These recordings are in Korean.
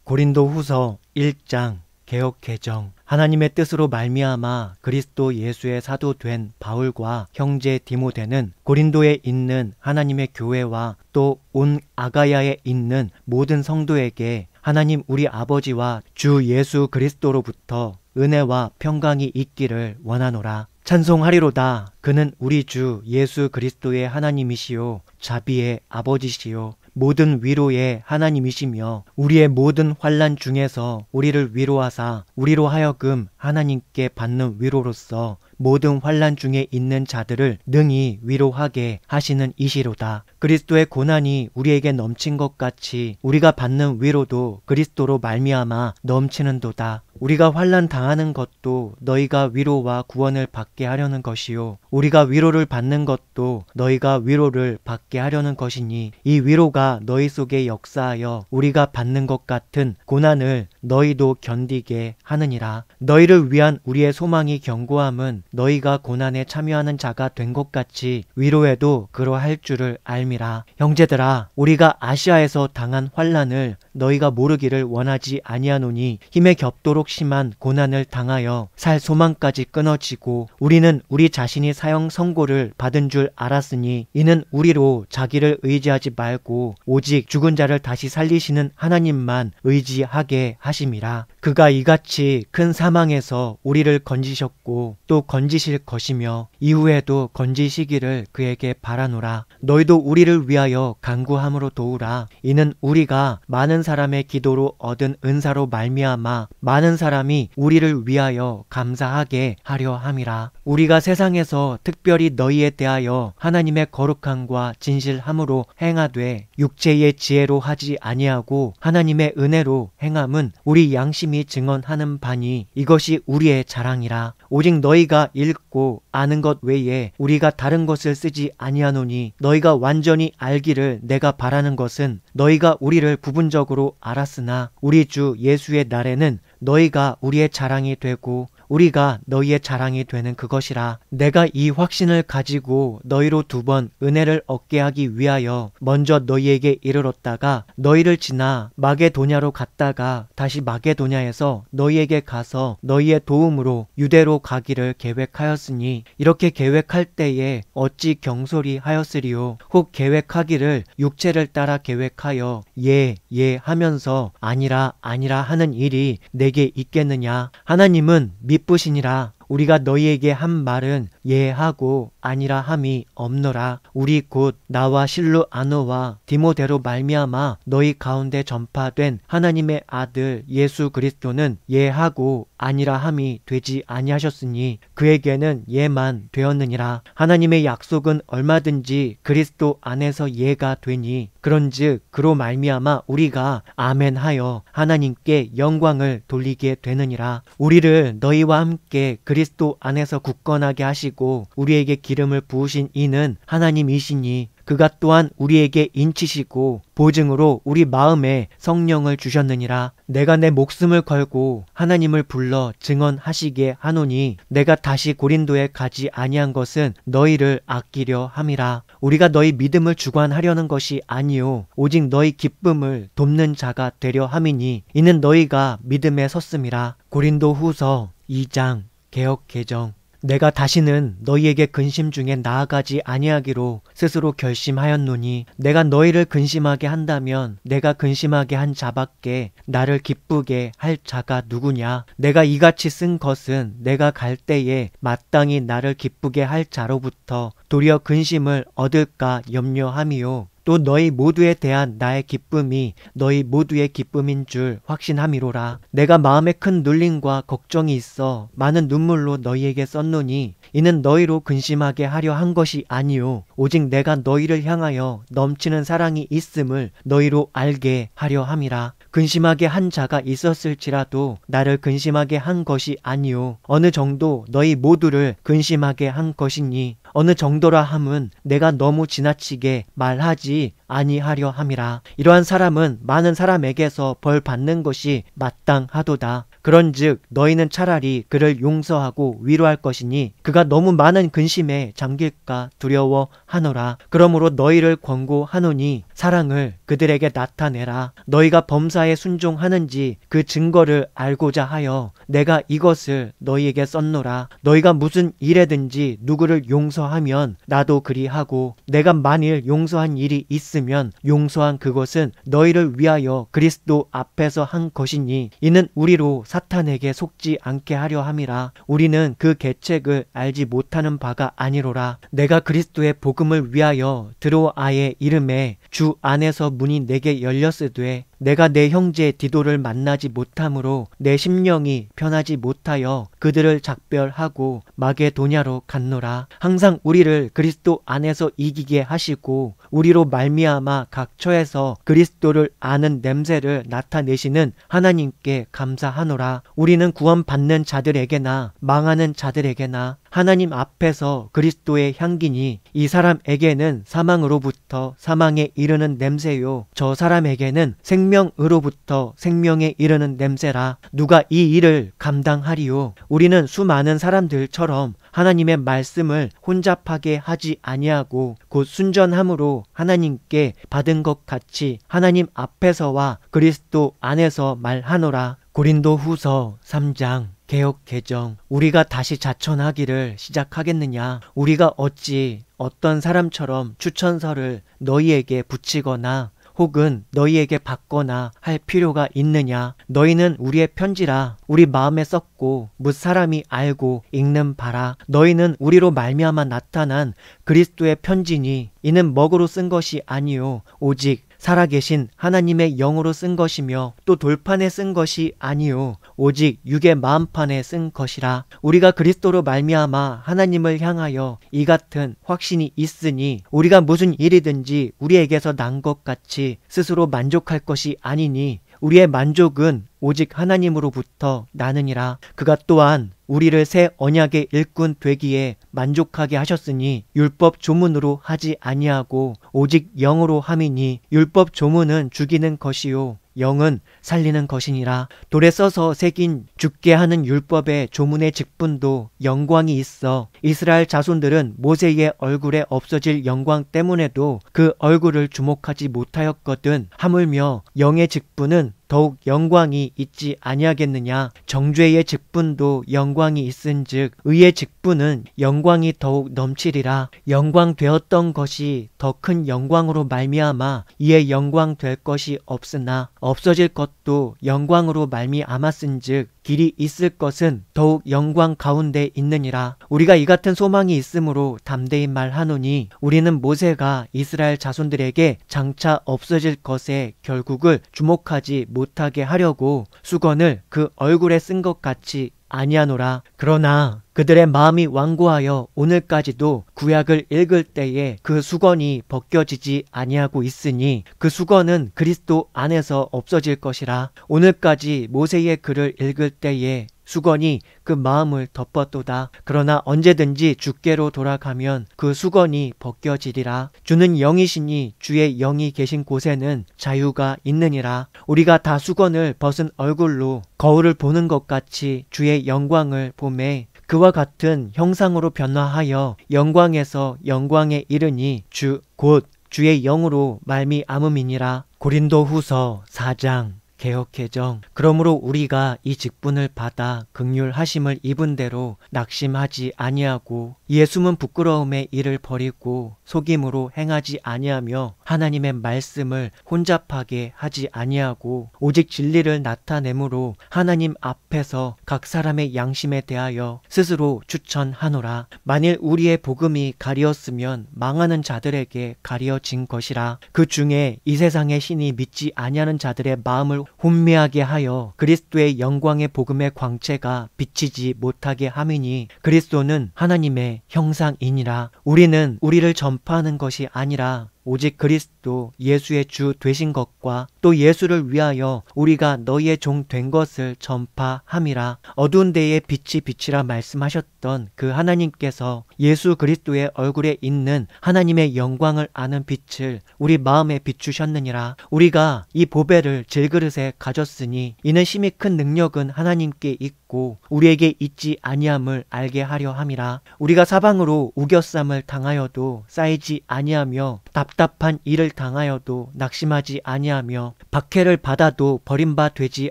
고린도후서 1장 개역 개정. 하나님의 뜻으로 말미암아 그리스도 예수의 사도 된 바울과 형제 디모데는 고린도에 있는 하나님의 교회와 또 온 아가야에 있는 모든 성도에게 하나님 우리 아버지와 주 예수 그리스도로부터 은혜와 평강이 있기를 원하노라. 찬송하리로다. 그는 우리 주 예수 그리스도의 하나님이시요 자비의 아버지시요 모든 위로의 하나님이시며 우리의 모든 환난 중에서 우리를 위로하사 우리로 하여금 하나님께 받는 위로로서 모든 환난 중에 있는 자들을 능히 위로하게 하시는 이시로다. 그리스도의 고난이 우리에게 넘친 것 같이 우리가 받는 위로도 그리스도로 말미암아 넘치는도다. 우리가 환난 당하는 것도 너희가 위로와 구원을 받게 하려는 것이요 우리가 위로를 받는 것도 너희가 위로를 받게 하려는 것이니 이 위로가 너희 속에 역사하여 우리가 받는 것 같은 고난을 너희도 견디게 하느니라. 너희를 위한 우리의 소망이 견고함은 너희가 고난에 참여하는 자가 된 것 같이 위로에도 그러할 줄을 알미라. 형제들아, 우리가 아시아에서 당한 환난을 너희가 모르기를 원하지 아니하노니 힘에 겹도록 심한 고난을 당하여 살 소망까지 끊어지고 우리는 우리 자신이 사형 선고를 받은 줄 알았으니 이는 우리로 자기를 의지하지 말고 오직 죽은 자를 다시 살리시는 하나님만 의지하게 하심이라. 그가 이같이 큰 사망에서 우리를 건지셨고 또 건지실 것이며 이후에도 건지시기를 그에게 바라노라. 너희도 우리를 위하여 간구함으로 도우라. 이는 우리가 많은 사람의 기도로 얻은 은사로 말미암아 많은 사람이 우리를 위하여 감사하게 하려 함이라. 우리가 세상에서 특별히 너희에 대하여 하나님의 거룩함과 진실함으로 행하되 육체의 지혜로 하지 아니하고 하나님의 은혜로 행함은 우리 양심이 증언하는 바니 이것이 우리의 자랑이라. 오직 너희가 읽고 아는 것 외에 우리가 다른 것을 쓰지 아니하노니 너희가 완전히 알기를 내가 바라는 것은 너희가 우리를 부분적으로 알았으나 우리 주 예수의 날에는 너희가 우리의 자랑이 되고 우리가 너희의 자랑이 되는 그것이라. 내가 이 확신을 가지고 너희로 2번 은혜를 얻게 하기 위하여 먼저 너희에게 이르렀다가 너희를 지나 마게도냐로 갔다가 다시 마게도냐에서 너희에게 가서 너희의 도움으로 유대로 가기를 계획하였으니 이렇게 계획할 때에 어찌 경솔히 하였으리요. 혹 계획하기를 육체를 따라 계획하여 예 하면서 아니라 하는 일이 내게 있겠느냐. 하나님은 미쁘시니라. 우리가 너희에게 한 말은 예하고 아니라 함이 없노라. 우리 곧 나와 실루아노와 디모데로 말미암아 너희 가운데 전파된 하나님의 아들 예수 그리스도는 예하고 아니라 함이 되지 아니하셨으니 그에게는 예만 되었느니라. 하나님의 약속은 얼마든지 그리스도 안에서 예가 되니 그런즉 그로 말미암아 우리가 아멘하여 하나님께 영광을 돌리게 되느니라. 우리를 너희와 함께 그리스도 안에서 굳건하게 하시고 우리에게 기름을 부으신 이는 하나님이시니 그가 또한 우리에게 인치시고 보증으로 우리 마음에 성령을 주셨느니라. 내가 내 목숨을 걸고 하나님을 불러 증언하시게 하노니 내가 다시 고린도에 가지 아니한 것은 너희를 아끼려 함이라. 우리가 너희 믿음을 주관하려는 것이 아니요 오직 너희 기쁨을 돕는 자가 되려 함이니 이는 너희가 믿음에 섰음이라. 고린도후서 2장 개역 개정. 내가 다시는 너희에게 근심 중에 나아가지 아니하기로 스스로 결심하였노니 내가 너희를 근심하게 한다면 내가 근심하게 한 자밖에 나를 기쁘게 할 자가 누구냐. 내가 이같이 쓴 것은 내가 갈 때에 마땅히 나를 기쁘게 할 자로부터 도리어 근심을 얻을까 염려함이요 또 너희 모두에 대한 나의 기쁨이 너희 모두의 기쁨인 줄 확신함이로라. 내가 마음에 큰 눌림과 걱정이 있어 많은 눈물로 너희에게 썼노니 이는 너희로 근심하게 하려 한 것이 아니요 오직 내가 너희를 향하여 넘치는 사랑이 있음을 너희로 알게 하려 함이라. 근심하게 한 자가 있었을지라도 나를 근심하게 한 것이 아니요 어느 정도 너희 모두를 근심하게 한 것이니 어느 정도라 함은 내가 너무 지나치게 말하지 아니하려 함이라. 이러한 사람은 많은 사람에게서 벌 받는 것이 마땅하도다. 그런즉 너희는 차라리 그를 용서하고 위로할 것이니 그가 너무 많은 근심에 잠길까 두려워하노라. 그러므로 너희를 권고하노니 사랑을 그들에게 나타내라. 너희가 범사에 순종하는지 그 증거를 알고자 하여 내가 이것을 너희에게 썼노라. 너희가 무슨 일에든지 누구를 용서하면 나도 그리하고 내가 만일 용서한 일이 있으면 용서한 그것은 너희를 위하여 그리스도 앞에서 한 것이니 이는 우리로 사탄에게 속지 않게 하려 함이라. 우리는 그 계책을 알지 못하는 바가 아니로라. 내가 그리스도의 복음을 위하여 드로아의 이름에 주 안에서 문이 내게 열렸으되 내가 내 형제 디도를 만나지 못함으로 내 심령이 편하지 못하여 그들을 작별하고 마게도냐로 갔노라. 항상 우리를 그리스도 안에서 이기게 하시고 우리로 말미암아 각 처에서 그리스도를 아는 냄새를 나타내시는 하나님께 감사하노라. 우리는 구원받는 자들에게나 망하는 자들에게나 하나님 앞에서 그리스도의 향기니 이 사람에게는 사망으로부터 사망에 이르는 냄새요 저 사람에게는 생명으로부터 생명에 이르는 냄새라. 누가 이 일을 감당하리요? 우리는 수많은 사람들처럼 하나님의 말씀을 혼잡하게 하지 아니하고 곧 순전함으로 하나님께 받은 것 같이 하나님 앞에서와 그리스도 안에서 말하노라. 고린도후서 3장 개역 개정. 우리가 다시 자천하기를 시작하겠느냐? 우리가 어찌 어떤 사람처럼 추천서를 너희에게 붙이거나 혹은 너희에게 받거나 할 필요가 있느냐? 너희는 우리의 편지라. 우리 마음에 썼고 뭇 사람이 알고 읽는 바라. 너희는 우리로 말미암아 나타난 그리스도의 편지니 이는 먹으로 쓴 것이 아니요 오직 살아계신 하나님의 영으로 쓴 것이며 또 돌판에 쓴 것이 아니요 오직 육의 마음판에 쓴 것이라. 우리가 그리스도로 말미암아 하나님을 향하여 이 같은 확신이 있으니 우리가 무슨 일이든지 우리에게서 난 것 같이 스스로 만족할 것이 아니니 우리의 만족은 오직 하나님으로부터 나느니라. 그가 또한 우리를 새 언약의 일꾼 되기에 만족하게 하셨으니 율법 조문으로 하지 아니하고 오직 영으로 함이니 율법 조문은 죽이는 것이요 영은 살리는 것이니라. 돌에 써서 새긴 죽게 하는 율법의 조문의 직분도 영광이 있어 이스라엘 자손들은 모세의 얼굴에 없어질 영광 때문에도 그 얼굴을 주목하지 못하였거든. 하물며 영의 직분은 더욱 영광이 있지 아니하겠느냐? 정죄의 직분도 영광이 있은즉 의의 직분은 영광이 더욱 넘치리라. 영광 되었던 것이 더 큰 영광으로 말미암아 이에 영광 될 것이 없으나 없어질 것도 영광으로 말미암았은즉 길이 있을 것은 더욱 영광 가운데 있느니라. 우리가 이 같은 소망이 있으므로 담대히 말하노니 우리는 모세가 이스라엘 자손들에게 장차 없어질 것에 결국을 주목하지 못하게 하려고 수건을 그 얼굴에 쓴 것 같이 아니하노라. 그러나 그들의 마음이 완고하여 오늘까지도 구약을 읽을 때에 그 수건이 벗겨지지 아니하고 있으니 그 수건은 그리스도 안에서 없어질 것이라. 오늘까지 모세의 글을 읽을 때에 수건이 그 마음을 덮었도다. 그러나 언제든지 주께로 돌아가면 그 수건이 벗겨지리라. 주는 영이시니 주의 영이 계신 곳에는 자유가 있느니라. 우리가 다 수건을 벗은 얼굴로 거울을 보는 것 같이 주의 영광을 보매 그와 같은 형상으로 변화하여 영광에서 영광에 이르니 주 곧 주의 영으로 말미암음이니라. 고린도후서 4장 개역 개정. 그러므로 우리가 이 직분을 받아 긍휼하심을 입은 대로 낙심하지 아니하고 이에 숨은 부끄러움의 일을 버리고 속임으로 행하지 아니하며 하나님의 말씀을 혼잡하게 하지 아니하고 오직 진리를 나타내므로 하나님 앞에서 각 사람의 양심에 대하여 스스로 추천하노라. 만일 우리의 복음이 가리었으면 망하는 자들에게 가리어진 것이라. 그 중에 이 세상의 신이 믿지 아니하는 자들의 마음을 혼미하게 하여 그리스도의 영광의 복음의 광채가 비치지 못하게 함이니 그리스도는 하나님의 형상이니라. 우리는 우리를 전파하는 것이 아니라 오직 그리스도 예수의 주 되신 것과 또 예수를 위하여 우리가 너희의 종 된 것을 전파함이라. 어두운 데에 빛이 비치라 말씀하셨던 그 하나님께서 예수 그리스도의 얼굴에 있는 하나님의 영광을 아는 빛을 우리 마음에 비추셨느니라. 우리가 이 보배를 질그릇에 가졌으니 이는 심히 큰 능력은 하나님께 있고 우리에게 있지 아니함을 알게 하려 함이라. 우리가 사방으로 우겨쌈을 당하여도 쌓이지 아니하며 답답한 일을 당하여도 낙심하지 아니하며 박해를 받아도 버림바 되지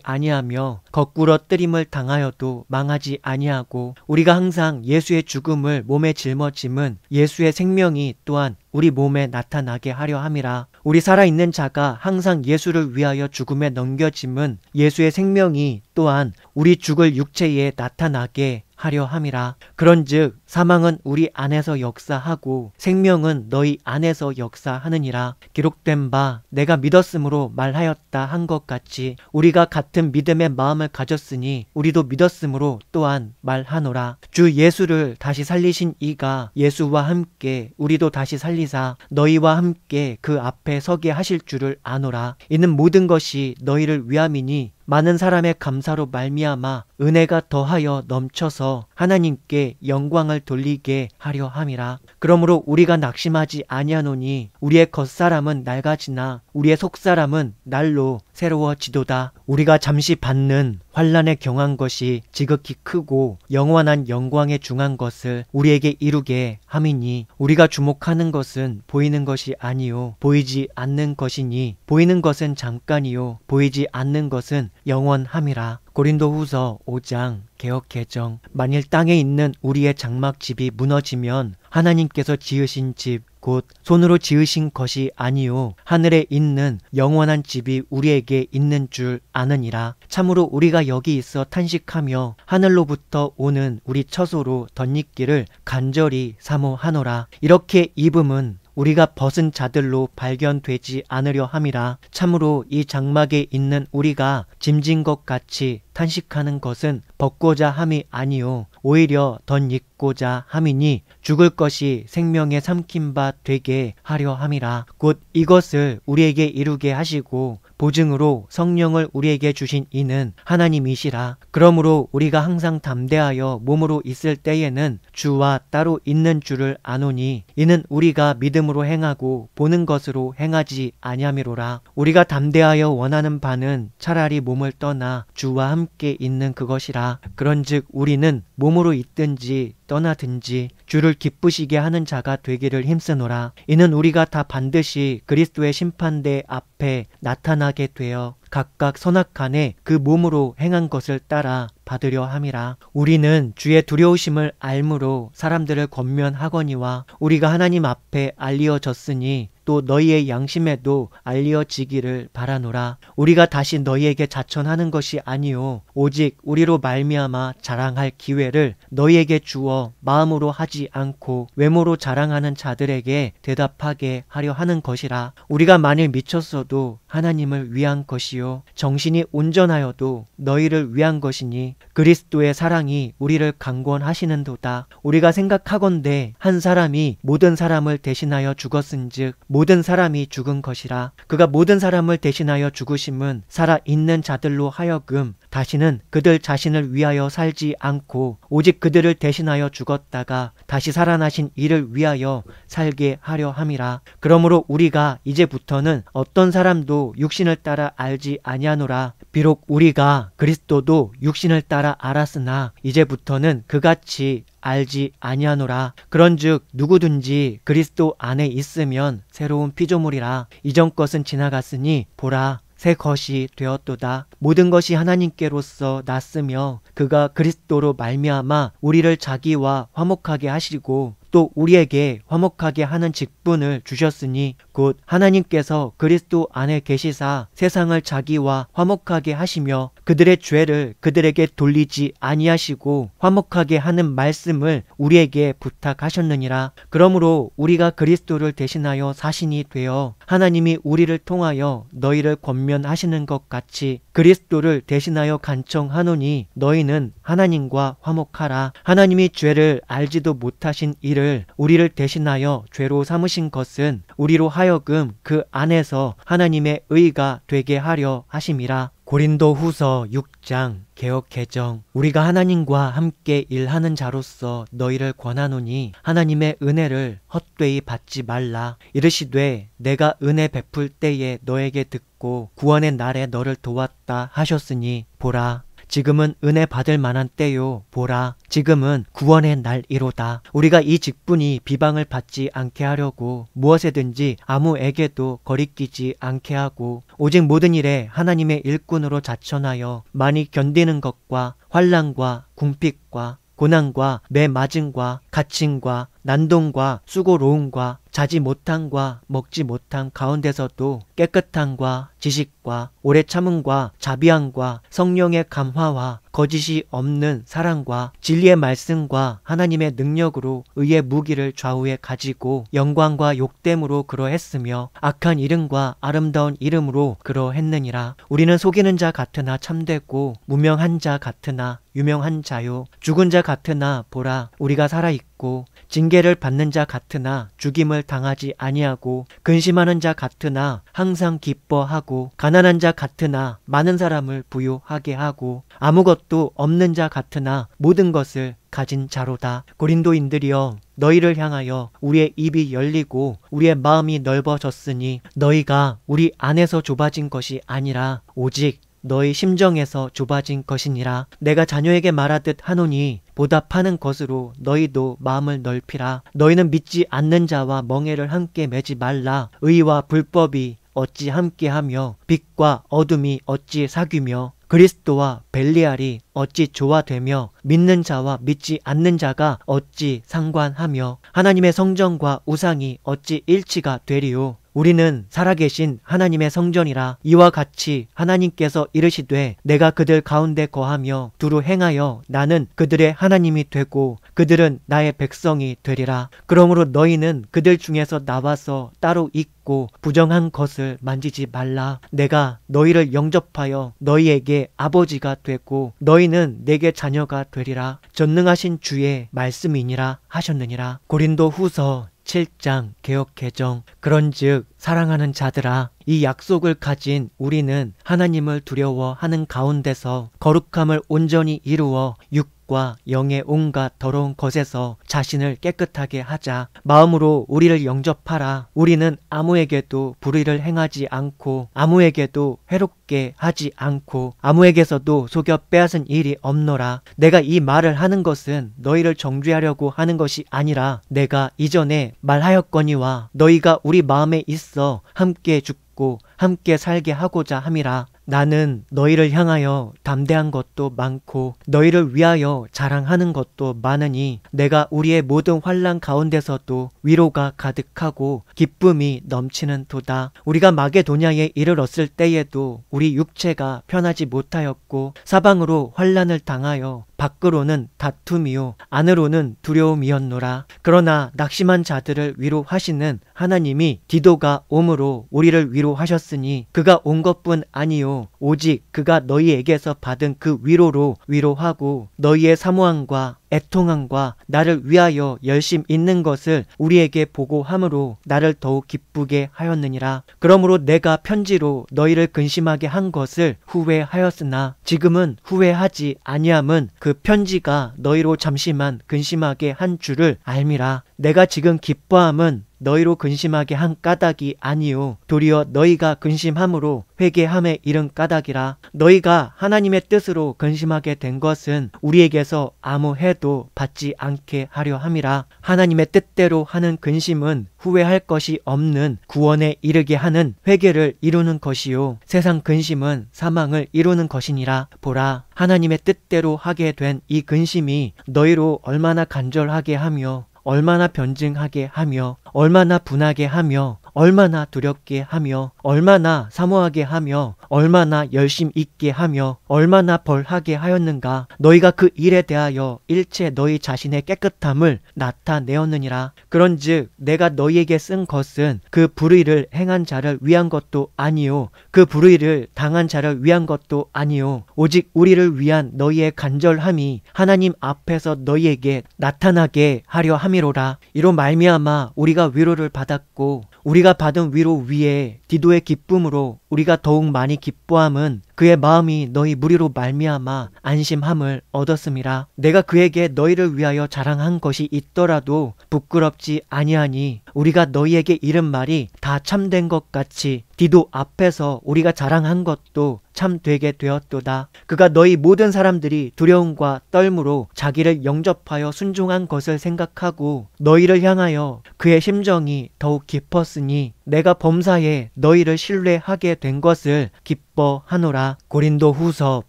아니하며 거꾸로 뜨림을 당하여도 망하지 아니하고 우리가 항상 예수의 죽음을 몸에 짊어짐은 예수의 생명이 또한 우리 몸에 나타나게 하려 함이라. 우리 살아있는 자가 항상 예수를 위하여 죽음에 넘겨짐은 예수의 생명이 또한 우리 죽을 육체에 나타나게 하려 함이라. 그런즉 사망은 우리 안에서 역사하고 생명은 너희 안에서 역사하느니라. 기록된 바 내가 믿었으므로 말하였다 한 것 같이 우리가 같은 믿음의 마음을 가졌으니 우리도 믿었으므로 또한 말하노라. 주 예수를 다시 살리신 이가 예수와 함께 우리도 다시 살리사 너희와 함께 그 앞에 서게 하실 줄을 아노라. 이는 모든 것이 너희를 위함이니 많은 사람의 감사로 말미암아 은혜가 더하여 넘쳐서 하나님께 영광을 돌리게 하려 함이라. 그러므로 우리가 낙심하지 아니하노니 우리의 겉사람은 낡아지나 우리의 속사람은 날로 새로워지도다. 우리가 잠시 받는 환난에 경한 것이 지극히 크고 영원한 영광에 중한 것을 우리에게 이루게 함이니 우리가 주목하는 것은 보이는 것이 아니요 보이지 않는 것이니 보이는 것은 잠깐이요 보이지 않는 것은 영원함이라. 고린도후서 5장 개역개정. 만일 땅에 있는 우리의 장막집이 무너지면 하나님께서 지으신 집 곧 손으로 지으신 것이 아니요 하늘에 있는 영원한 집이 우리에게 있는 줄 아느니라. 참으로 우리가 여기 있어 탄식하며 하늘로부터 오는 우리 처소로 덧입기를 간절히 사모하노라. 이렇게 입음은 우리가 벗은 자들로 발견되지 않으려 함이라. 참으로 이 장막에 있는 우리가 짐진 것 같이 탄식하는 것은 벗고자 함이 아니요 오히려 덧입고자 함이니 죽을 것이 생명에 삼킨 바 되게 하려 함이라. 곧 이것을 우리에게 이루게 하시고 보증으로 성령을 우리에게 주신 이는 하나님이시라. 그러므로 우리가 항상 담대하여 몸으로 있을 때에는 주와 따로 있는 줄을 아노니 이는 우리가 믿음으로 행하고 보는 것으로 행하지 아니함이로라. 우리가 담대하여 원하는 바는 차라리 몸을 떠나 주와 함께 있는 그것이라. 그런즉 우리는 몸으로 있든지 떠나든지 주를 기쁘시게 하는 자가 되기를 힘쓰노라. 이는 우리가 다 반드시 그리스도의 심판대 앞에 나타나게 되어 각각 선악간에 그 몸으로 행한 것을 따라 받으려 함이라. 우리는 주의 두려우심을 알므로 사람들을 권면하거니와 우리가 하나님 앞에 알리어졌으니 또 너희의 양심에도 알리어지기를 바라노라. 우리가 다시 너희에게 자천하는 것이 아니요 오직 우리로 말미암아 자랑할 기회를 너희에게 주어 마음으로 하지 않고 외모로 자랑하는 자들에게 대답하게 하려 하는 것이라. 우리가 만일 미쳤어도 하나님을 위한 것이요 정신이 온전하여도 너희를 위한 것이니 그리스도의 사랑이 우리를 강권하시는도다. 우리가 생각하건대 한 사람이 모든 사람을 대신하여 죽었은즉 모든 사람이 죽은 것이라. 그가 모든 사람을 대신하여 죽으심은 살아있는 자들로 하여금 다시는 그들 자신을 위하여 살지 않고 오직 그들을 대신하여 죽었다가 다시 살아나신 이를 위하여 살게 하려 함이라. 그러므로 우리가 이제부터는 어떤 사람도 육신을 따라 알지 아니하노라. 비록 우리가 그리스도도 육신을 따라 알았으나 이제부터는 그같이 알지 아니하노라. 그런즉 누구든지 그리스도 안에 있으면 새로운 피조물이라. 이전 것은 지나갔으니 보라 새 것이 되었도다. 모든 것이 하나님께로서 났으며 그가 그리스도로 말미암아 우리를 자기와 화목하게 하시고 또 우리에게 화목하게 하는 직분을 주셨으니 곧 하나님께서 그리스도 안에 계시사 세상을 자기와 화목하게 하시며 그들의 죄를 그들에게 돌리지 아니하시고 화목하게 하는 말씀을 우리에게 부탁하셨느니라. 그러므로 우리가 그리스도를 대신하여 사신이 되어 하나님이 우리를 통하여 너희를 권면하시는 것 같이 그리스도를 대신하여 간청하노니 너희는 하나님과 화목하라. 하나님이 죄를 알지도 못하신 이를 이를 우리를 대신하여 죄로 삼으신 것은 우리로 하여금 그 안에서 하나님의 의가 되게 하려 하심이라. 고린도 후서 6장 개역 개정. 우리가 하나님과 함께 일하는 자로서 너희를 권하노니 하나님의 은혜를 헛되이 받지 말라. 이르시되 내가 은혜 베풀 때에 너에게 듣고 구원의 날에 너를 도왔다 하셨으니 보라, 지금은 은혜 받을 만한 때요. 보라, 지금은 구원의 날이로다. 우리가 이 직분이 비방을 받지 않게 하려고 무엇에든지 아무에게도 거리끼지 않게 하고 오직 모든 일에 하나님의 일꾼으로 자천하여 많이 견디는 것과 환난과 궁핍과 고난과 매 맞음과 갇힘과 난동과 수고로움과 자지 못함과 먹지 못함 가운데서도 깨끗함과 지식과 오래 참음과 자비함과 성령의 감화와 거짓이 없는 사랑과 진리의 말씀과 하나님의 능력으로 의의 무기를 좌우에 가지고 영광과 욕됨으로 그러했으며 악한 이름과 아름다운 이름으로 그러했느니라. 우리는 속이는 자 같으나 참되고 무명한 자 같으나 유명한 자요, 죽은 자 같으나 보라 우리가 살아있고 징계를 받는 자 같으나 죽임을 당하지 아니하고 근심하는 자 같으나 항상 기뻐하고 가난한 자 같으나 많은 사람을 부유하게 하고 아무것도 없는 자 같으나 모든 것을 가진 자로다. 고린도인들이여, 너희를 향하여 우리의 입이 열리고 우리의 마음이 넓어졌으니 너희가 우리 안에서 좁아진 것이 아니라 오직 너희 심정에서 좁아진 것이니라. 내가 자녀에게 말하듯 하노니 보답하는 것으로 너희도 마음을 넓히라. 너희는 믿지 않는 자와 멍에를 함께 매지 말라. 의와 불법이 어찌 함께하며 빛과 어둠이 어찌 사귀며 그리스도와 벨리알이 어찌 조화되며 믿는 자와 믿지 않는 자가 어찌 상관하며 하나님의 성전과 우상이 어찌 일치가 되리요. 우리는 살아계신 하나님의 성전이라. 이와 같이 하나님께서 이르시되 내가 그들 가운데 거하며 두루 행하여 나는 그들의 하나님이 되고 그들은 나의 백성이 되리라. 그러므로 너희는 그들 중에서 나와서 따로 있고 부정한 것을 만지지 말라. 내가 너희를 영접하여 너희에게 아버지가 되고 너희는 내게 자녀가 되리라. 전능하신 주의 말씀이니라 하셨느니라. 고린도 후서 7장 개역 개정. 그런즉 사랑하는 자들아, 이 약속을 가진 우리는 하나님을 두려워하는 가운데서 거룩함을 온전히 이루어 육과 영의 온갖 더러운 것에서 자신을 깨끗하게 하자. 마음으로 우리를 영접하라. 우리는 아무에게도 불의를 행하지 않고 아무에게도 해롭게 하지 않고 아무에게서도 속여 빼앗은 일이 없노라. 내가 이 말을 하는 것은 너희를 정죄하려고 하는 것이 아니라 내가 이전에 말하였거니와 너희가 우리 마음에 있어 함께 죽고 함께 살게 하고자 함이라. 나는 너희를 향하여 담대한 것도 많고 너희를 위하여 자랑하는 것도 많으니 내가 우리의 모든 환난 가운데서도 위로가 가득하고 기쁨이 넘치는 도다. 우리가 마게도냐에 이르렀을 때에도 우리 육체가 편하지 못하였고 사방으로 환난을 당하여 밖으로는 다툼이요 안으로는 두려움이었노라. 그러나 낙심한 자들을 위로하시는 하나님이 디도가 옴으로 우리를 위로하셨으니 그가 온 것뿐 아니요 오직 그가 너희에게서 받은 그 위로로 위로하고 너희의 사모함과 애통함과 나를 위하여 열심 있는 것을 우리에게 보고함으로 나를 더욱 기쁘게 하였느니라. 그러므로 내가 편지로 너희를 근심하게 한 것을 후회하였으나 지금은 후회하지 아니함은 그 편지가 너희로 잠시만 근심하게 한 줄을 알미라. 내가 지금 기뻐함은 너희로 근심하게 한 까닭이 아니요 도리어 너희가 근심함으로 회개함에 이른 까닭이라. 너희가 하나님의 뜻으로 근심하게 된 것은 우리에게서 아무 해도 받지 않게 하려 함이라. 하나님의 뜻대로 하는 근심은 후회할 것이 없는 구원에 이르게 하는 회개를 이루는 것이요 세상 근심은 사망을 이루는 것이니라. 보라, 하나님의 뜻대로 하게 된 이 근심이 너희로 얼마나 간절하게 하며 얼마나 변증하게 하며 얼마나 분하게 하며 얼마나 두렵게 하며 얼마나 사모하게 하며 얼마나 열심 있게 하며 얼마나 벌하게 하였는가. 너희가 그 일에 대하여 일체 너희 자신의 깨끗함을 나타내었느니라. 그런즉 내가 너희에게 쓴 것은 그 불의를 행한 자를 위한 것도 아니요 그 불의를 당한 자를 위한 것도 아니요 오직 우리를 위한 너희의 간절함이 하나님 앞에서 너희에게 나타나게 하려 함이로라. 이로 말미암아 우리가 위로를 받았고 우리가 받은 위로 위에 디도의 기쁨으로 우리가 더욱 많이 기뻐함은 그의 마음이 너희 무리로 말미암아 안심함을 얻었음이라. 내가 그에게 너희를 위하여 자랑한 것이 있더라도 부끄럽지 아니하니 우리가 너희에게 이른 말이 다 참된 것 같이 디도 앞에서 우리가 자랑한 것도 참되게 되었도다. 그가 너희 모든 사람들이 두려움과 떨므로 자기를 영접하여 순종한 것을 생각하고 너희를 향하여 그의 심정이 더욱 깊었으니 내가 범사에 너희를 신뢰하게 된 것을 기뻐하노라. 고린도 후서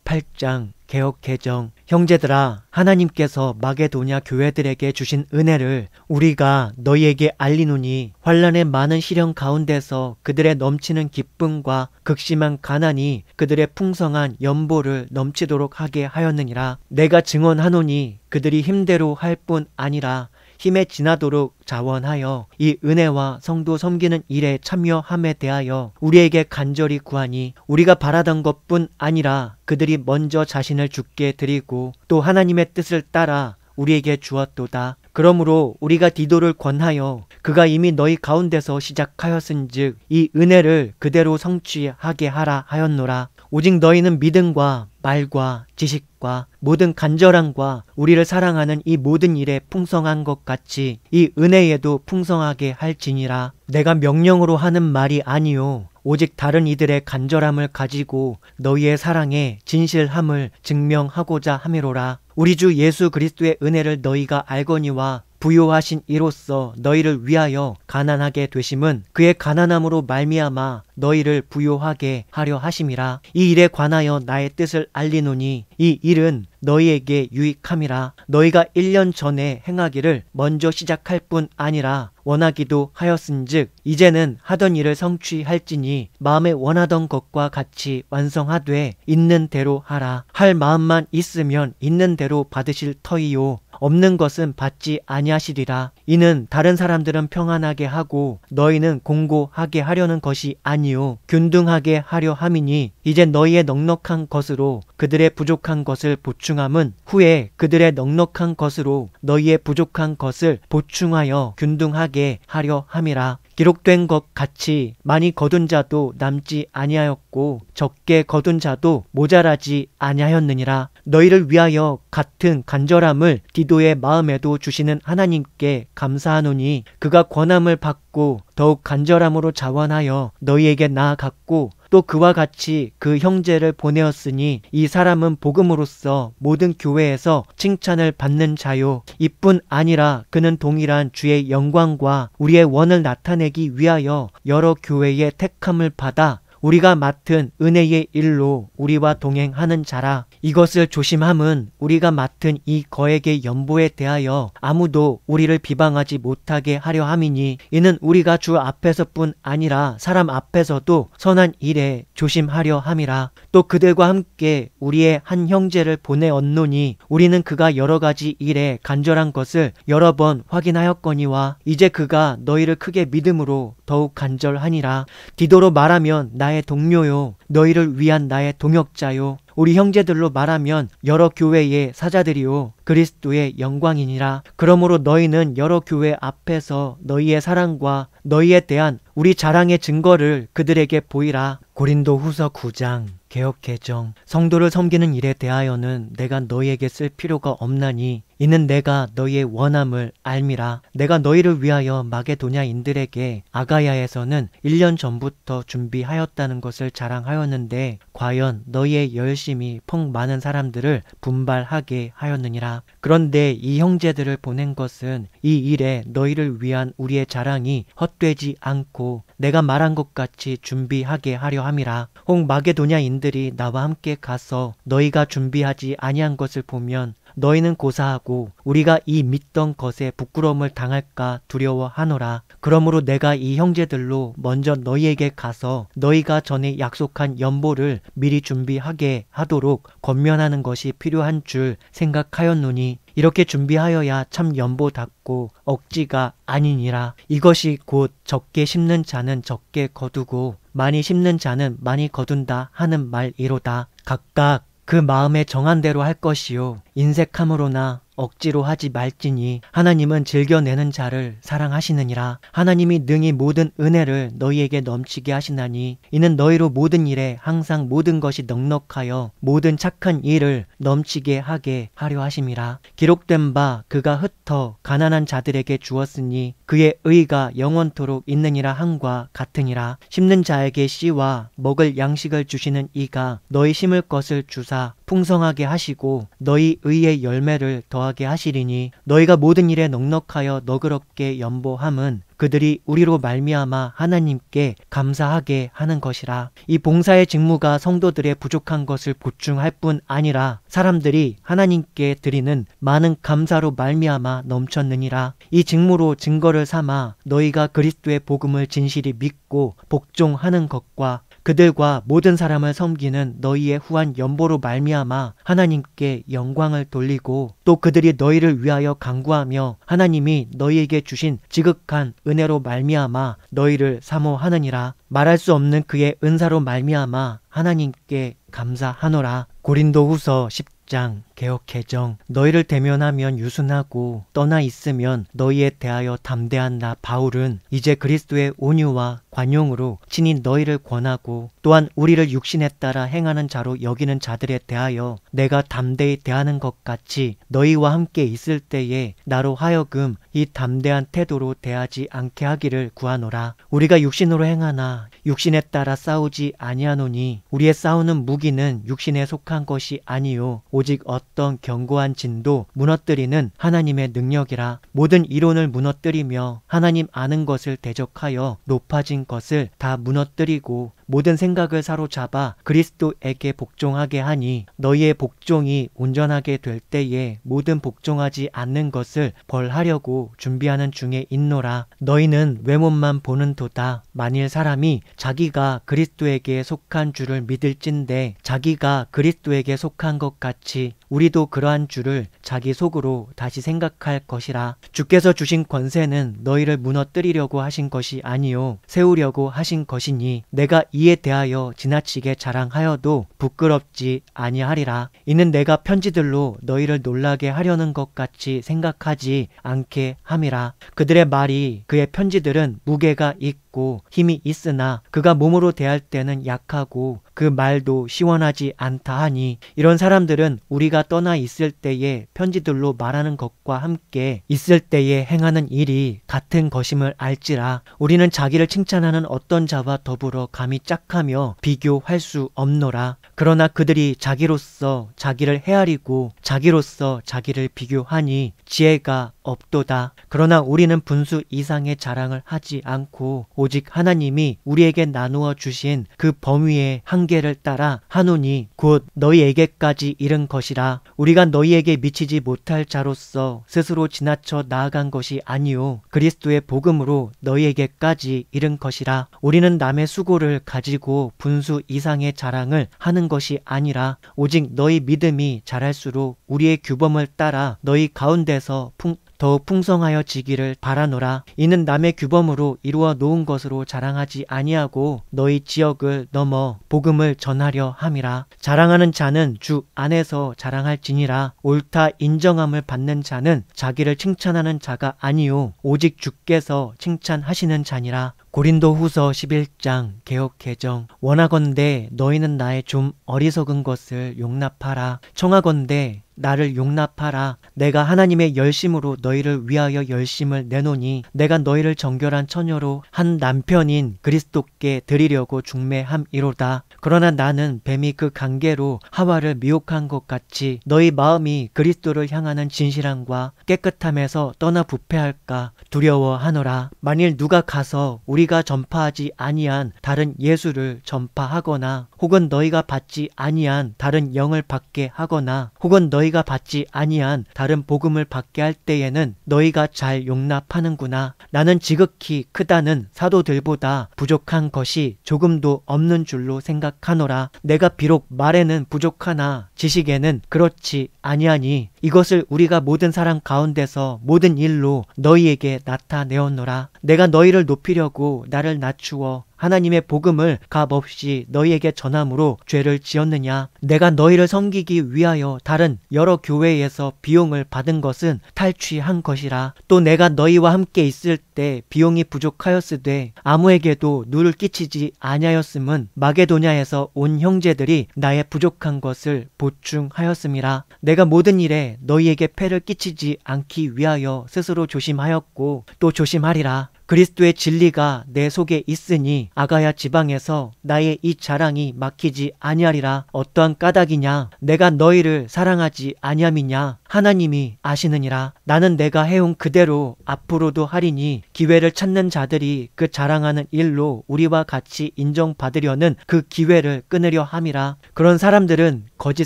8장 개역 개정. 형제들아, 하나님께서 마게도냐 교회들에게 주신 은혜를 우리가 너희에게 알리노니 환난의 많은 시련 가운데서 그들의 넘치는 기쁨과 극심한 가난이 그들의 풍성한 연보를 넘치도록 하게 하였느니라. 내가 증언하노니 그들이 힘대로 할 뿐 아니라 힘에 지나도록 자원하여 이 은혜와 성도 섬기는 일에 참여함에 대하여 우리에게 간절히 구하니 우리가 바라던 것뿐 아니라 그들이 먼저 자신을 주께 드리고 또 하나님의 뜻을 따라 우리에게 주었도다. 그러므로 우리가 디도를 권하여 그가 이미 너희 가운데서 시작하였은즉 이 은혜를 그대로 성취하게 하라 하였노라. 오직 너희는 믿음과 말과 지식과 모든 간절함과 우리를 사랑하는 이 모든 일에 풍성한 것 같이 이 은혜에도 풍성하게 할지니라. 내가 명령으로 하는 말이 아니요 오직 다른 이들의 간절함을 가지고 너희의 사랑의 진실함을 증명하고자 함이로라. 우리 주 예수 그리스도의 은혜를 너희가 알거니와 부요하신 이로써 너희를 위하여 가난하게 되심은 그의 가난함으로 말미암아 너희를 부요하게 하려 하심이라. 이 일에 관하여 나의 뜻을 알리노니 이 일은 너희에게 유익함이라. 너희가 1년 전에 행하기를 먼저 시작할 뿐 아니라 원하기도 하였은즉 이제는 하던 일을 성취할지니 마음에 원하던 것과 같이 완성하되 있는 대로 하라. 할 마음만 있으면 있는 대로 받으실 터이요 없는 것은 받지 아니하시리라. 이는 다른 사람들은 평안하게 하고 너희는 공고하게 하려는 것이 아니요 균등하게 하려 함이니 이제 너희의 넉넉한 것으로 그들의 부족한 것을 보충함은 후에 그들의 넉넉한 것으로 너희의 부족한 것을 보충하여 균등하게 하려 함이라. 기록된 것 같이 많이 거둔 자도 남지 아니하였고 적게 거둔 자도 모자라지 아니하였느니라. 너희를 위하여 같은 간절함을 디도의 마음에도 주시는 하나님께 감사하노니 그가 권함을 받고 더욱 간절함으로 자원하여 너희에게 나아갔고 또 그와 같이 그 형제를 보내었으니 이 사람은 복음으로써 모든 교회에서 칭찬을 받는 자요 이뿐 아니라 그는 동일한 주의 영광과 우리의 원을 나타내기 위하여 여러 교회의 택함을 받아 우리가 맡은 은혜의 일로 우리와 동행하는 자라. 이것을 조심함은 우리가 맡은 이 거액의 연보에 대하여 아무도 우리를 비방하지 못하게 하려 함이니 이는 우리가 주 앞에서뿐 아니라 사람 앞에서도 선한 일에 조심하려 함이라. 또 그들과 함께 우리의 한 형제를 보내었노니 우리는 그가 여러 가지 일에 간절한 것을 여러 번 확인하였거니와 이제 그가 너희를 크게 믿음으로 더욱 간절하니라. 디도로 말하면 나의 동료요 너희를 위한 나의 동역자요 우리 형제들로 말하면 여러 교회의 사자들이요 그리스도의 영광이니라. 그러므로 너희는 여러 교회 앞에서 너희의 사랑과 너희에 대한 우리 자랑의 증거를 그들에게 보이라. 고린도 후서 9장 개역 개정. 성도를 섬기는 일에 대하여는 내가 너희에게 쓸 필요가 없나니 이는 내가 너희의 원함을 알미라. 내가 너희를 위하여 마게도냐인들에게 아가야에서는 1년 전부터 준비하였다는 것을 자랑하였는데 과연 너희의 열심이 폭 많은 사람들을 분발하게 하였느니라. 그런데 이 형제들을 보낸 것은 이 일에 너희를 위한 우리의 자랑이 헛되지 않고 내가 말한 것 같이 준비하게 하려 함이라. 혹 마게도냐인들이 나와 함께 가서 너희가 준비하지 아니한 것을 보면 너희는 고사하고 우리가 이 믿던 것에 부끄러움을 당할까 두려워하노라. 그러므로 내가 이 형제들로 먼저 너희에게 가서 너희가 전에 약속한 연보를 미리 준비하게 하도록 권면하는 것이 필요한 줄 생각하였노니 이렇게 준비하여야 참 연보답고 억지가 아니니라. 이것이 곧 적게 심는 자는 적게 거두고 많이 심는 자는 많이 거둔다 하는 말이로다. 각각 그 마음에 정한 대로 할 것이요 인색함으로나 억지로 하지 말지니 하나님은 즐겨내는 자를 사랑하시느니라. 하나님이 능히 모든 은혜를 너희에게 넘치게 하시나니 이는 너희로 모든 일에 항상 모든 것이 넉넉하여 모든 착한 일을 넘치게 하게 하려 하심이라. 기록된 바 그가 흩어 가난한 자들에게 주었으니 그의 의가 영원토록 있느니라 함과 같으니라. 심는 자에게 씨와 먹을 양식을 주시는 이가 너희 심을 것을 주사 풍성하게 하시고 너희 의의 열매를 더하게 하시리니 너희가 모든 일에 넉넉하여 너그럽게 연보함은 그들이 우리로 말미암아 하나님께 감사하게 하는 것이라. 이 봉사의 직무가 성도들의 부족한 것을 보충할 뿐 아니라 사람들이 하나님께 드리는 많은 감사로 말미암아 넘쳤느니라. 이 직무로 증거를 삼아 너희가 그리스도의 복음을 진실히 믿고 복종하는 것과 그들과 모든 사람을 섬기는 너희의 후한 연보로 말미암아 하나님께 영광을 돌리고 또 그들이 너희를 위하여 간구하며 하나님이 너희에게 주신 지극한 은혜로 말미암아 너희를 사모하느니라. 말할 수 없는 그의 은사로 말미암아 하나님께 감사하노라. 고린도후서 10장 개역개정. 너희를 대면하면 유순하고 떠나 있으면 너희에 대하여 담대한 나 바울은 이제 그리스도의 온유와 관용으로 친히 너희를 권하고 또한 우리를 육신에 따라 행하는 자로 여기는 자들에 대하여 내가 담대히 대하는 것 같이 너희와 함께 있을 때에 나로 하여금 이 담대한 태도로 대하지 않게 하기를 구하노라. 우리가 육신으로 행하나 육신에 따라 싸우지 아니하노니 우리의 싸우는 무기는 육신에 속한 것이 아니요 오직 어떤 견고한 진도 무너뜨리는 하나님의 능력이라. 모든 이론을 무너뜨리며 하나님 아는 것을 대적하여 높아진 것을 다 무너뜨리고 모든 생각을 사로잡아 그리스도에게 복종하게 하니 너희의 복종이 온전하게 될 때에 모든 복종하지 않는 것을 벌하려고 준비하는 중에 있노라. 너희는 외모만 보는 도다. 만일 사람이 자기가 그리스도에게 속한 줄을 믿을진대 자기가 그리스도에게 속한 것 같이 우리도 그러한 줄을 자기 속으로 다시 생각할 것이라. 주께서 주신 권세는 너희를 무너뜨리려고 하신 것이 아니요 세우려고 하신 것이니 내가 이에 대하여 지나치게 자랑하여도 부끄럽지 아니하리라. 이는 내가 편지들로 너희를 놀라게 하려는 것 같이 생각하지 않게 함이라. 그들의 말이 그의 편지들은 무게가 있고 힘이 있으나 그가 몸으로 대할 때는 약하고 그 말도 시원하지 않다 하니 이런 사람들은 우리가 떠나 있을 때에 편지들로 말하는 것과 함께 있을 때에 행하는 일이 같은 것임을 알지라. 우리는 자기를 칭찬하는 어떤 자와 더불어 감히 짝하며 비교할 수 없노라. 그러나 그들이 자기로서 자기를 헤아리고 자기로서 자기를 비교하니 지혜가 없도다. 그러나 우리는 분수 이상의 자랑을 하지 않고 오직 하나님이 우리에게 나누어 주신 그 범위의 한계를 따라 하노니 곧 너희에게까지 이른 것이라. 우리가 너희에게 미치지 못할 자로서 스스로 지나쳐 나아간 것이 아니요 그리스도의 복음으로 너희에게까지 이른 것이라. 우리는 남의 수고를 가지고 분수 이상의 자랑을 하는 것이 아니라 오직 너희 믿음이 자랄수록 우리의 규범을 따라 너희 가운데서 더욱 풍성하여지기를 바라노라. 이는 남의 규범으로 이루어 놓은 것으로 자랑하지 아니하고 너희 지역을 넘어 복음을 전하려 함이라. 자랑하는 자는 주 안에서 자랑할지니라. 옳다 인정함을 받는 자는 자기를 칭찬하는 자가 아니요 오직 주께서 칭찬하시는 자니라. 고린도후서 11장 개역개정. 원하건대 너희는 나의 좀 어리석은 것을 용납하라. 청하건대 나를 용납하라. 내가 하나님의 열심으로 너희를 위하여 열심을 내노니 내가 너희를 정결한 처녀로 한 남편인 그리스도께 드리려고 중매함이로다. 그러나 나는 뱀이 그 관계로 하와를 미혹한 것 같이 너희 마음이 그리스도를 향하는 진실함과 깨끗함에서 떠나 부패할까 두려워하노라. 만일 누가 가서 우리가 전파하지 아니한 다른 예수를 전파하거나 혹은 너희가 받지 아니한 다른 영을 받게 하거나 혹은 너희가 너희가 받지 아니한 다른 복음을 받게 할 때에는 너희가 잘 용납하는구나. 나는 지극히 크다는 사도들보다 부족한 것이 조금도 없는 줄로 생각하노라. 내가 비록 말에는 부족하나 지식에는 그렇지 아니하니 이것을 우리가 모든 사람 가운데서 모든 일로 너희에게 나타내었노라. 내가 너희를 높이려고 나를 낮추어 하나님의 복음을 값없이 너희에게 전함으로 죄를 지었느냐? 내가 너희를 섬기기 위하여 다른 여러 교회에서 비용을 받은 것은 탈취한 것이라. 또 내가 너희와 함께 있을 때 비용이 부족하였으되 아무에게도 누를 끼치지 아니하였음은 마게도냐에서 온 형제들이 나의 부족한 것을 보충하였음이라. 내가 모든 일에 너희에게 폐를 끼치지 않기 위하여 스스로 조심하였고 또 조심하리라. 그리스도의 진리가 내 속에 있으니 아가야 지방에서 나의 이 자랑이 막히지 아니하리라. 어떠한 까닭이냐? 내가 너희를 사랑하지 아니함이냐? 하나님이 아시느니라. 나는 내가 해온 그대로 앞으로도 하리니 기회를 찾는 자들이 그 자랑하는 일로 우리와 같이 인정받으려는 그 기회를 끊으려 함이라. 그런 사람들은 거짓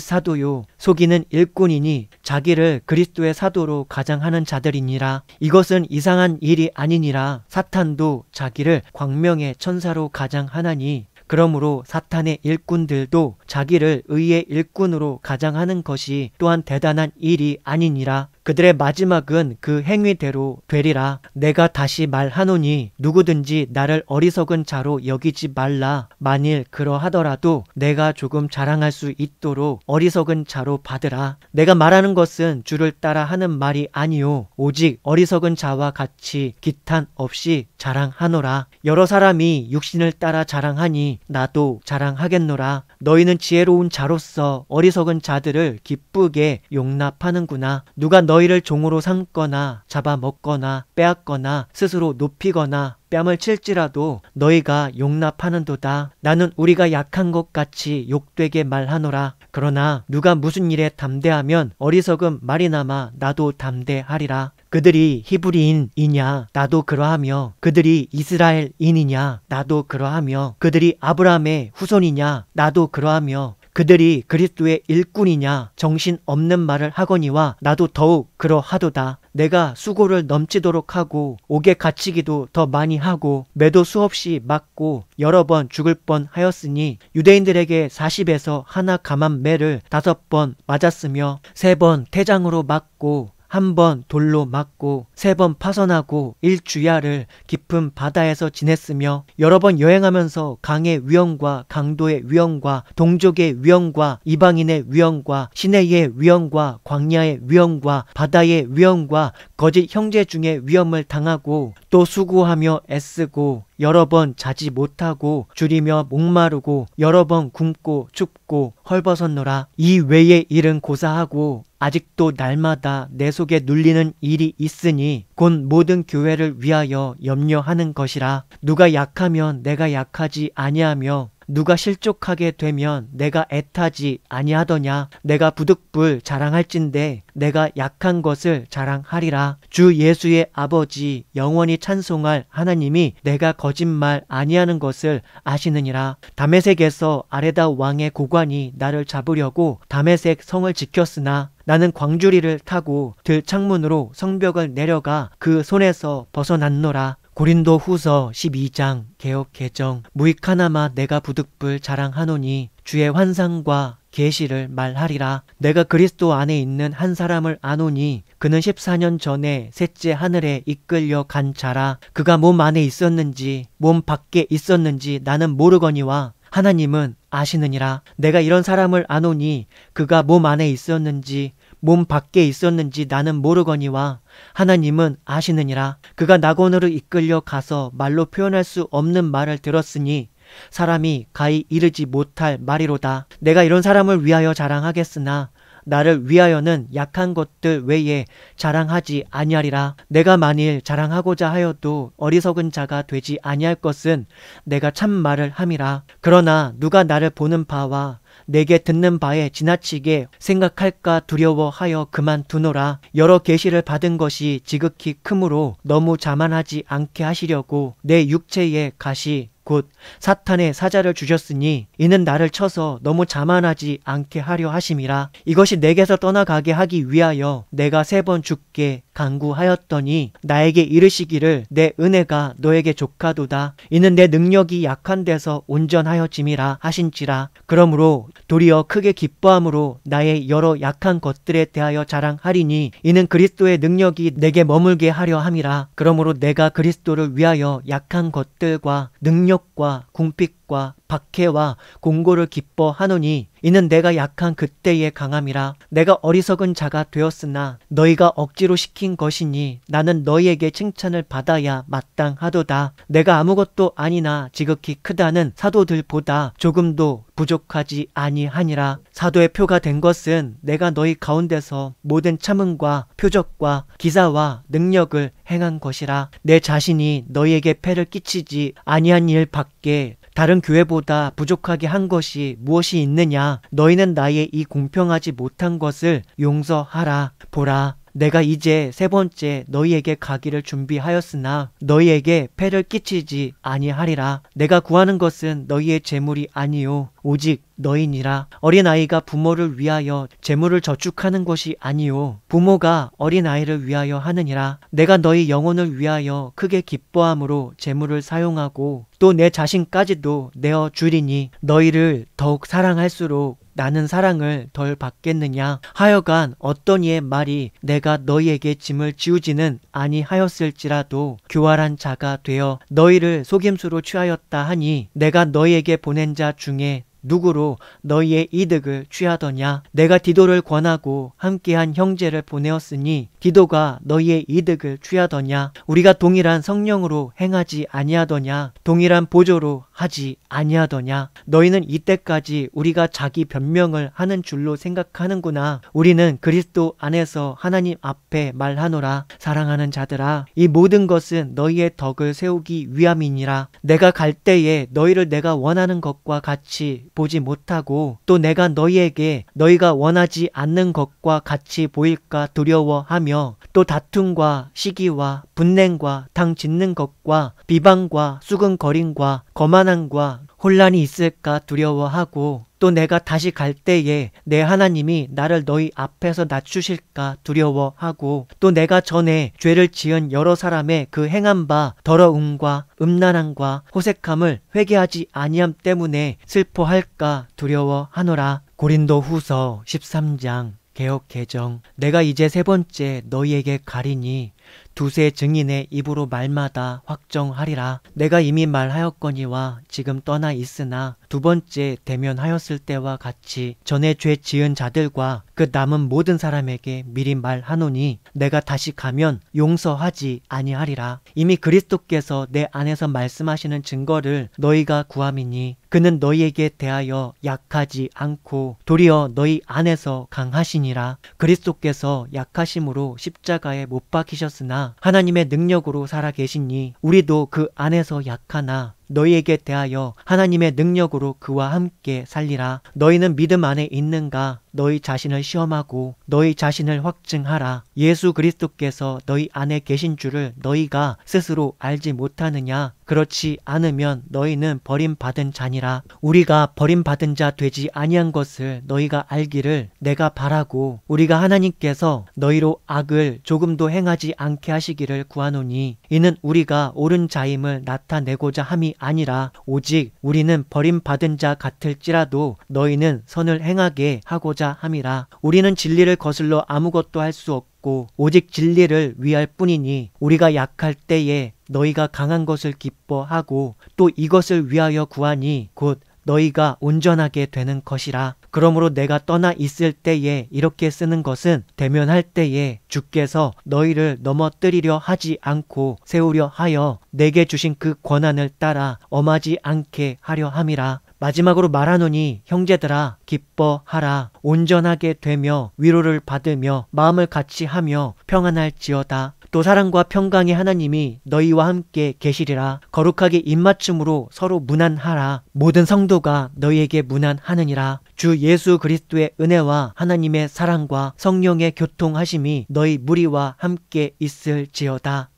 사도요 속이는 일꾼이니 자기를 그리스도의 사도로 가장하는 자들이니라. 이것은 이상한 일이 아니니라. 사탄도 자기를 광명의 천사로 가장하나니 그러므로 사탄의 일꾼들도 자기를 의의 일꾼으로 가장하는 것이 또한 대단한 일이 아니니라. 그들의 마지막은 그 행위대로 되리라. 내가 다시 말하노니 누구든지 나를 어리석은 자로 여기지 말라. 만일 그러하더라도 내가 조금 자랑할 수 있도록 어리석은 자로 받으라. 내가 말하는 것은 주를 따라 하는 말이 아니요 오직 어리석은 자와 같이 기탄 없이 자랑하노라. 여러 사람이 육신을 따라 자랑하니 나도 자랑하겠노라. 너희는 지혜로운 자로서 어리석은 자들을 기쁘게 용납하는구나. 누가 너희를 종으로 삼거나 잡아먹거나 빼앗거나 스스로 높이거나 뺨을 칠지라도 너희가 용납하는도다. 나는 우리가 약한 것 같이 욕되게 말하노라. 그러나 누가 무슨 일에 담대하면 어리석은 말이나마 나도 담대하리라. 그들이 히브리인이냐 나도 그러하며 그들이 이스라엘인이냐 나도 그러하며 그들이 아브라함의 후손이냐 나도 그러하며 그들이 그리스도의 일꾼이냐 정신없는 말을 하거니와 나도 더욱 그러하도다. 내가 수고를 넘치도록 하고 옥에 갇히기도 더 많이 하고 매도 수없이 맞고 여러 번 죽을 뻔하였으니 유대인들에게 40에서 하나 감한 매를 5번 맞았으며 3번 태장으로 맞고 1번 돌로 맞고 3번 파선하고 1주야를 깊은 바다에서 지냈으며 여러 번 여행하면서 강의 위험과 강도의 위험과 동족의 위험과 이방인의 위험과 시내의 위험과 광야의 위험과 바다의 위험과 거짓 형제 중에 위험을 당하고 또 수고하며 애쓰고 여러 번 자지 못하고 줄이며 목마르고 여러 번 굶고 춥고 헐벗었노라. 이 외의 일은 고사하고 아직도 날마다 내 속에 눌리는 일이 있으니 곧 모든 교회를 위하여 염려하는 것이라. 누가 약하면 내가 약하지 아니하며 누가 실족하게 되면 내가 애타지 아니하더냐. 내가 부득불 자랑할진대 내가 약한 것을 자랑하리라. 주 예수의 아버지 영원히 찬송할 하나님이 내가 거짓말 아니하는 것을 아시느니라. 다메섹에서 아레다 왕의 고관이 나를 잡으려고 다메섹 성을 지켰으나 나는 광주리를 타고 들창문으로 성벽을 내려가 그 손에서 벗어났노라. 고린도 후서 12장 개역 개정. 무익하나마 내가 부득불 자랑하노니 주의 환상과 계시를 말하리라. 내가 그리스도 안에 있는 한 사람을 아노니 그는 14년 전에 셋째 하늘에 이끌려 간 자라. 그가 몸 안에 있었는지 몸 밖에 있었는지 나는 모르거니와 하나님은 아시느니라. 내가 이런 사람을 아노니 그가 몸 안에 있었는지 몸 밖에 있었는지 나는 모르거니와 하나님은 아시느니라. 그가 낙원으로 이끌려 가서 말로 표현할 수 없는 말을 들었으니 사람이 가히 이르지 못할 말이로다. 내가 이런 사람을 위하여 자랑하겠으나 나를 위하여는 약한 것들 외에 자랑하지 아니하리라. 내가 만일 자랑하고자 하여도 어리석은 자가 되지 아니할 것은 내가 참 말을 함이라. 그러나 누가 나를 보는 바와 내게 듣는 바에 지나치게 생각할까 두려워하여 그만두노라. 여러 계시를 받은 것이 지극히 크므로 너무 자만하지 않게 하시려고 내 육체의 가시 곧 사탄의 사자를 주셨으니 이는 나를 쳐서 너무 자만하지 않게 하려 하심이라. 이것이 내게서 떠나가게 하기 위하여 내가 3번 주께 간구하였더니 나에게 이르시기를 내 은혜가 너에게 족하도다. 이는 내 능력이 약한 데서 온전하여짐이라 하신지라. 그러므로 도리어 크게 기뻐함으로 나의 여러 약한 것들에 대하여 자랑하리니 이는 그리스도의 능력이 내게 머물게 하려 함이라. 그러므로 내가 그리스도를 위하여 약한 것들과 능력과 궁핍과 박해와 공고를 기뻐하노니 이는 내가 약한 그때의 강함이라. 내가 어리석은 자가 되었으나 너희가 억지로 시킨 것이니 나는 너희에게 칭찬을 받아야 마땅하도다. 내가 아무것도 아니나 지극히 크다는 사도들보다 조금도 부족하지 아니하니라. 사도의 표가 된 것은 내가 너희 가운데서 모든 참음과 표적과 기사와 능력을 행한 것이라. 내 자신이 너희에게 폐를 끼치지 아니한 일 밖에 다른 교회보다 부족하게 한 것이 무엇이 있느냐? 너희는 나의 이 공평하지 못한 것을 용서하라. 보라, 내가 이제 3번째 너희에게 가기를 준비하였으나 너희에게 폐를 끼치지 아니하리라. 내가 구하는 것은 너희의 재물이 아니요 오직 너희니라. 어린아이가 부모를 위하여 재물을 저축하는 것이 아니요 부모가 어린아이를 위하여 하느니라. 내가 너희 영혼을 위하여 크게 기뻐함으로 재물을 사용하고 또 내 자신까지도 내어 주리니 너희를 더욱 사랑할수록 나는 사랑을 덜 받겠느냐. 하여간 어떤 이의 말이 내가 너희에게 짐을 지우지는 아니하였을지라도 교활한 자가 되어 너희를 속임수로 취하였다 하니 내가 너희에게 보낸 자 중에 누구로 너희의 이득을 취하더냐. 내가 디도를 권하고 함께한 형제를 보내었으니 디도가 너희의 이득을 취하더냐. 우리가 동일한 성령으로 행하지 아니하더냐. 동일한 보조로 하지 아니하더냐. 너희는 이때까지 우리가 자기 변명을 하는 줄로 생각하는구나. 우리는 그리스도 안에서 하나님 앞에 말하노라. 사랑하는 자들아, 이 모든 것은 너희의 덕을 세우기 위함이니라. 내가 갈 때에 너희를 내가 원하는 것과 같이 보지 못하고 또 내가 너희에게 너희가 원하지 않는 것과 같이 보일까 두려워하며 또 다툼과 시기와 분냉과 당 짓는 것과 비방과 수근거림과 거만함과 혼란이 있을까 두려워하고 또 내가 다시 갈 때에 내 하나님이 나를 너희 앞에서 낮추실까 두려워하고 또 내가 전에 죄를 지은 여러 사람의 그 행한 바 더러움과 음란함과 호색함을 회개하지 아니함 때문에 슬퍼할까 두려워하노라. 고린도 후서 13장 개역 개정. 내가 이제 3번째 너희에게 가리니 두세 증인의 입으로 말마다 확정하리라. 내가 이미 말하였거니와 지금 떠나 있으나 2번째 대면하였을 때와 같이 전에 죄 지은 자들과 그 남은 모든 사람에게 미리 말하노니 내가 다시 가면 용서하지 아니하리라. 이미 그리스도께서 내 안에서 말씀하시는 증거를 너희가 구함이니 그는 너희에게 대하여 약하지 않고 도리어 너희 안에서 강하시니라. 그리스도께서 약하심으로 십자가에 못 박히셨으나 하나님의 능력으로 살아계시니 우리도 그 안에서 약하나 너희에게 대하여 하나님의 능력으로 그와 함께 살리라. 너희는 믿음 안에 있는가? 너희 자신을 시험하고 너희 자신을 확증하라. 예수 그리스도께서 너희 안에 계신 줄을 너희가 스스로 알지 못하느냐? 그렇지 않으면 너희는 버림받은 자니라. 우리가 버림받은 자 되지 아니한 것을 너희가 알기를 내가 바라고 우리가 하나님께서 너희로 악을 조금도 행하지 않게 하시기를 구하노니 이는 우리가 옳은 자임을 나타내고자 함이 아니라 오직 우리는 버림받은 자 같을지라도 너희는 선을 행하게 하고자 함이라. 우리는 진리를 거슬러 아무것도 할 수 없고 오직 진리를 위할 뿐이니 우리가 약할 때에 너희가 강한 것을 기뻐하고 또 이것을 위하여 구하니 곧 너희가 온전하게 되는 것이라. 그러므로 내가 떠나 있을 때에 이렇게 쓰는 것은 대면할 때에 주께서 너희를 넘어뜨리려 하지 않고 세우려 하여 내게 주신 그 권한을 따라 엄하지 않게 하려 함이라. 마지막으로 말하노니 형제들아 기뻐하라. 온전하게 되며 위로를 받으며 마음을 같이 하며 평안할지어다. 또 사랑과 평강의 하나님이 너희와 함께 계시리라. 거룩하게 입맞춤으로 서로 문안하라. 모든 성도가 너희에게 문안하느니라. 주 예수 그리스도의 은혜와 하나님의 사랑과 성령의 교통하심이 너희 무리와 함께 있을지어다.